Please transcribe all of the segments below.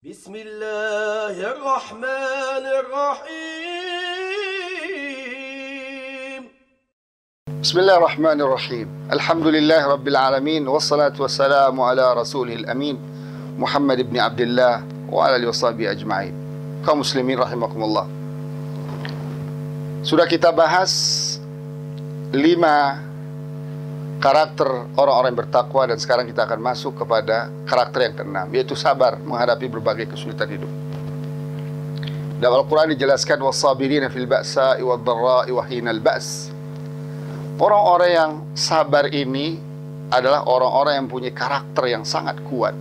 Bismillahirrahmanirrahim. Bismillahirrahmanirrahim. Alhamdulillahi Rabbil alamin. Wassalatu wassalamu ala rasulihil amin, Muhammad ibn Abdullah wa ala alihi washabihi ajma'in. Kaum muslimin rahimakumullah. Sudah kita bahas 5 karakter orang-orang yang bertakwa, dan sekarang kita akan masuk kepada karakter yang keenam, yaitu sabar menghadapi berbagai kesulitan hidup. Dalam Al-Quran dijelaskan was-sabirina fil ba'sa'i wad-dharra'i wa hinal ba's. Orang-orang yang sabar ini adalah orang-orang yang punya karakter yang sangat kuat.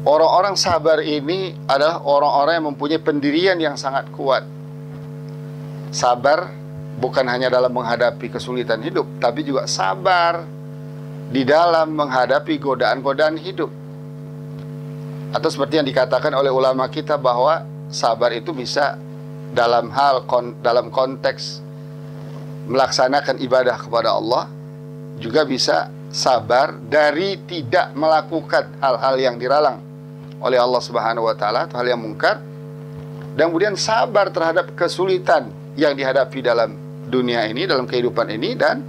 Orang-orang sabar ini adalah orang-orang yang mempunyai pendirian yang sangat kuat. Sabar bukan hanya dalam menghadapi kesulitan hidup, tapi juga sabar di dalam menghadapi godaan-godaan hidup. Atau seperti yang dikatakan oleh ulama kita bahwa sabar itu bisa dalam konteks melaksanakan ibadah kepada Allah, juga bisa sabar dari tidak melakukan hal-hal yang dilarang oleh Allah Subhanahu wa taala atau hal yang mungkar, dan kemudian sabar terhadap kesulitan yang dihadapi dalam dunia ini, dalam kehidupan ini, dan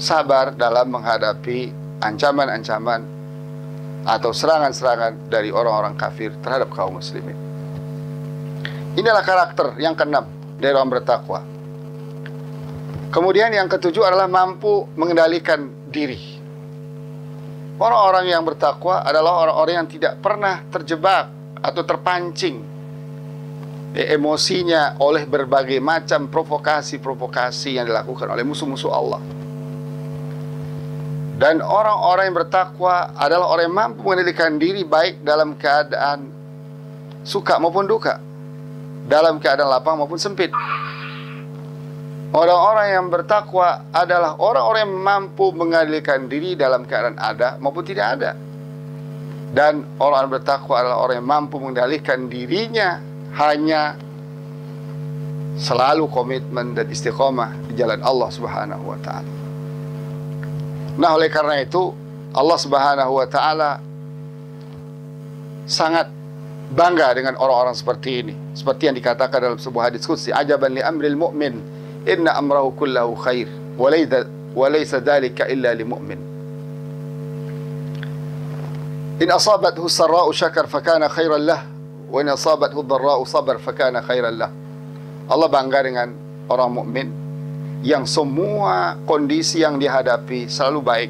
sabar dalam menghadapi ancaman-ancaman atau serangan-serangan dari orang-orang kafir terhadap kaum muslimin. Inilah karakter yang keenam dari orang bertakwa. Kemudian yang ketujuh adalah mampu mengendalikan diri. Orang-orang yang bertakwa adalah orang-orang yang tidak pernah terjebak atau terpancing emosinya oleh berbagai macam provokasi-provokasi yang dilakukan oleh musuh-musuh Allah. Dan orang-orang yang bertakwa adalah orang yang mampu mengendalikan diri baik dalam keadaan suka maupun duka, dalam keadaan lapang maupun sempit. Orang-orang yang bertakwa adalah orang-orang yang mampu mengendalikan diri dalam keadaan ada maupun tidak ada. Dan orang yang bertakwa adalah orang yang mampu mengendalikan dirinya hanya selalu komitmen dan istiqomah di jalan Allah Subhanahu wa taala. Nah, oleh karena itu Allah Subhanahu wa taala sangat bangga dengan orang-orang seperti ini. Seperti yang dikatakan dalam sebuah hadis qudsi, ajaban li amril mu'min, inna amrahu kullahu khair, wa laysa dhalika illa lil mu'min. In asabathu sarra'u syakar fakana khairan lah, wa in asabathu dharra'u sabar fakana khairan lah. Allah bangga dengan orang mukmin yang semua kondisi yang dihadapi selalu baik,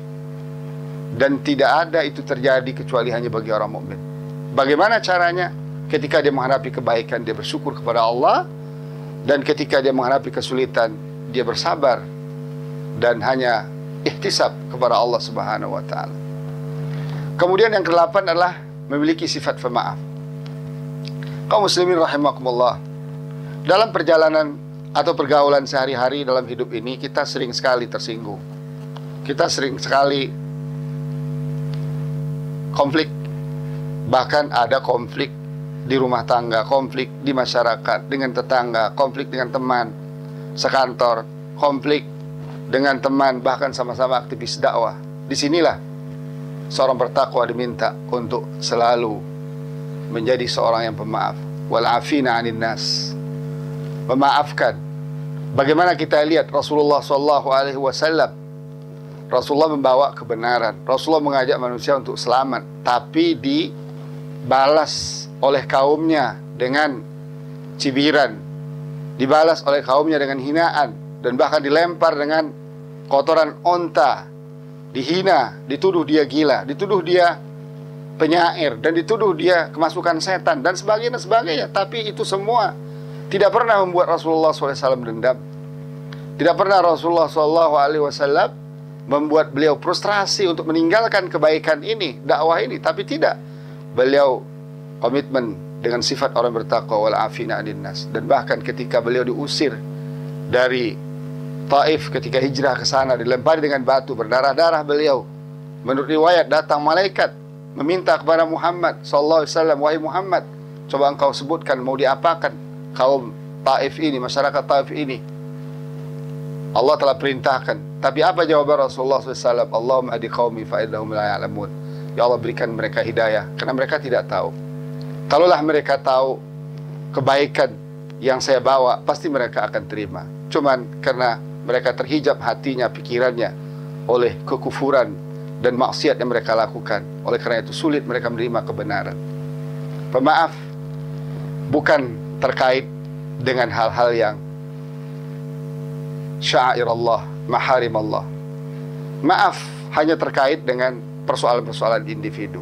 dan tidak ada itu terjadi kecuali hanya bagi orang mukmin. Bagaimana caranya? Ketika dia menghadapi kebaikan, dia bersyukur kepada Allah, dan ketika dia menghadapi kesulitan, dia bersabar dan hanya ihtisab kepada Allah Subhanahu wa taala. Kemudian yang ke-8 adalah memiliki sifat pemaaf. Kaum muslimin rahimakumullah, dalam perjalanan atau pergaulan sehari-hari dalam hidup ini, kita sering sekali tersinggung. Kita sering sekali konflik. Bahkan ada konflik di rumah tangga, konflik di masyarakat, dengan tetangga, konflik dengan teman sekantor, konflik dengan teman, bahkan sama-sama aktivis dakwah. Disinilah seorang bertakwa diminta untuk selalu menjadi seorang yang pemaaf. Wal afina 'anil nas. Memaafkan. Bagaimana kita lihat Rasulullah SAW, Rasulullah membawa kebenaran, Rasulullah mengajak manusia untuk selamat, tapi dibalas oleh kaumnya dengan cibiran, dibalas oleh kaumnya dengan hinaan, dan bahkan dilempar dengan kotoran onta, dihina, dituduh dia gila, dituduh dia penyair, dan dituduh dia kemasukan setan, dan sebagainya. Tapi itu semua tidak pernah membuat Rasulullah SAW dendam. Tidak pernah Rasulullah SAW membuat beliau frustrasi untuk meninggalkan kebaikan ini, dakwah ini. Tapi tidak, beliau komitmen dengan sifat orang bertakwa, wal afina 'anil nas. Dan bahkan ketika beliau diusir dari Taif, ketika hijrah ke sana, dilempari dengan batu, berdarah-darah beliau. Menurut riwayat, datang malaikat meminta kepada Muhammad SAW, wahai Muhammad, coba engkau sebutkan mau diapakan kaum Taif ini, masyarakat Taif ini. Allah telah perintahkan. Tapi apa jawaban Rasulullah SAW? Allahumma adi qaumi fa innahum la ya'lamun. Ya Allah, berikan mereka hidayah, karena mereka tidak tahu. Kalaulah mereka tahu kebaikan yang saya bawa, pasti mereka akan terima. Cuman karena mereka terhijab hatinya, pikirannya oleh kekufuran dan maksiat yang mereka lakukan, oleh karena itu sulit mereka menerima kebenaran. Pemaaf bukan terkait dengan hal-hal yang syair Allah, maharim Allah. Maaf hanya terkait dengan persoalan-persoalan individu.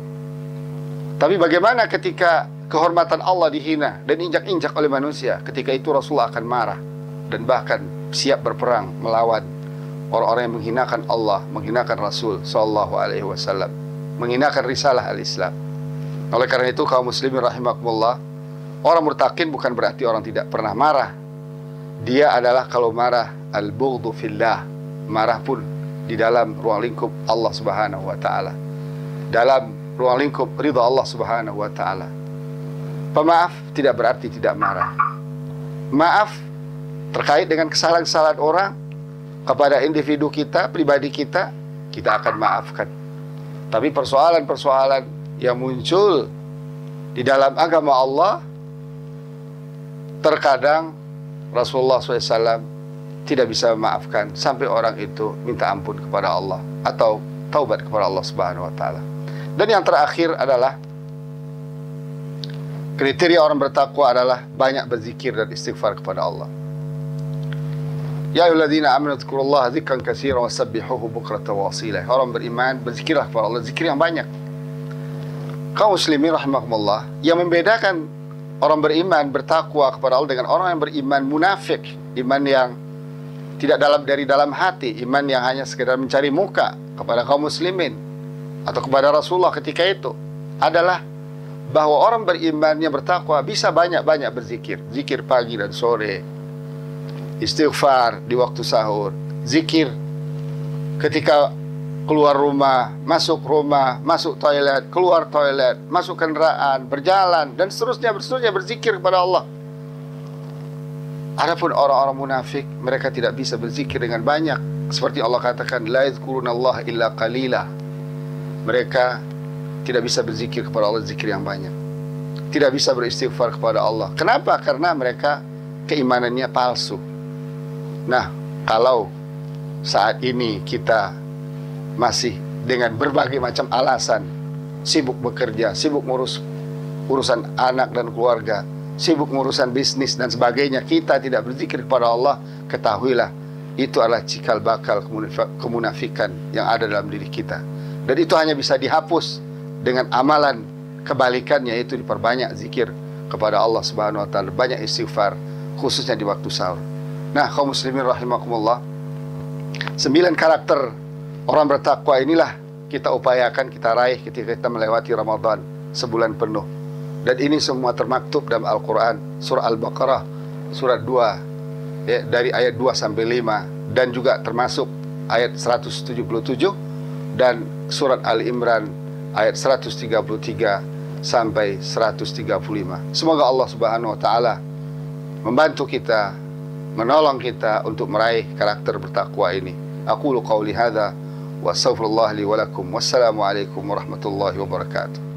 Tapi bagaimana ketika kehormatan Allah dihina dan injak-injak oleh manusia? Ketika itu Rasulullah akan marah dan bahkan siap berperang melawan orang-orang yang menghinakan Allah, menghinakan Rasul sallallahu alaihi wasallam, menghinakan risalah al-Islam. Oleh karena itu kaum muslimin rahimakumullah, orang murtakin bukan berarti orang tidak pernah marah. Dia adalah kalau marah al-bughdhu fillah, marah pun di dalam ruang lingkup Allah Subhanahu wa taala, dalam ruang lingkup ridha Allah Subhanahu wa taala. Pemaaf tidak berarti tidak marah. Maaf terkait dengan kesalahan-kesalahan orang kepada individu kita, pribadi kita, kita akan maafkan. Tapi persoalan-persoalan yang muncul di dalam agama Allah, terkadang Rasulullah SAW tidak bisa memaafkan sampai orang itu minta ampun kepada Allah atau taubat kepada Allah Subhanahu wa taala. Dan yang terakhir adalah kriteria orang bertakwa adalah banyak berzikir dan istighfar kepada Allah. Ya ayyuhalladzina amanu dzkurullaha dzikran katsiran wasabbihuhu bukratan wa asila. Orang beriman berzikirlah kepada Allah zikir yang banyak. Kaum muslimin rahimakumullah, yang membedakan orang beriman bertakwa kepada Allah dengan orang yang beriman munafik, iman yang tidak dari dalam hati, iman yang hanya sekedar mencari muka kepada kaum muslimin atau kepada Rasulullah ketika itu, adalah bahwa orang beriman yang bertakwa bisa banyak-banyak berzikir. Zikir pagi dan sore, istighfar di waktu sahur, zikir ketika keluar rumah, masuk toilet, keluar toilet, masuk kendaraan, berjalan, dan seterusnya berzikir kepada Allah. Adapun orang-orang munafik, mereka tidak bisa berzikir dengan banyak. Seperti Allah katakan, la yadhkurunallaha illa qalila. Mereka tidak bisa berzikir kepada Allah zikir yang banyak. Tidak bisa beristighfar kepada Allah. Kenapa? Karena mereka keimanannya palsu. Nah, kalau saat ini kita masih dengan berbagai macam alasan, sibuk bekerja, sibuk ngurus urusan anak dan keluarga, sibuk ngurusan bisnis dan sebagainya, kita tidak berzikir kepada Allah, ketahuilah itu adalah cikal bakal kemunafikan yang ada dalam diri kita. Dan itu hanya bisa dihapus dengan amalan kebalikannya, yaitu diperbanyak zikir kepada Allah Subhanahu wa taala, banyak istighfar khususnya di waktu sahur. Nah, kaum muslimin rahimakumullah, 9 karakter orang bertakwa inilah kita upayakan kita raih ketika kita melewati Ramadan sebulan penuh. Dan ini semua termaktub dalam Al-Quran, surah Al-Baqarah, surat 2, ya, dari ayat 2 sampai 5, dan juga termasuk ayat 177, dan surat Al-Imran, ayat 133 sampai 135. Semoga Allah Subhanahu wa taala membantu kita, menolong kita untuk meraih karakter bertakwa ini. Aqulu qauli hadza wa astaghfirullah li wa lakum. Wassalamu alaikum warahmatullahi wabarakatuh.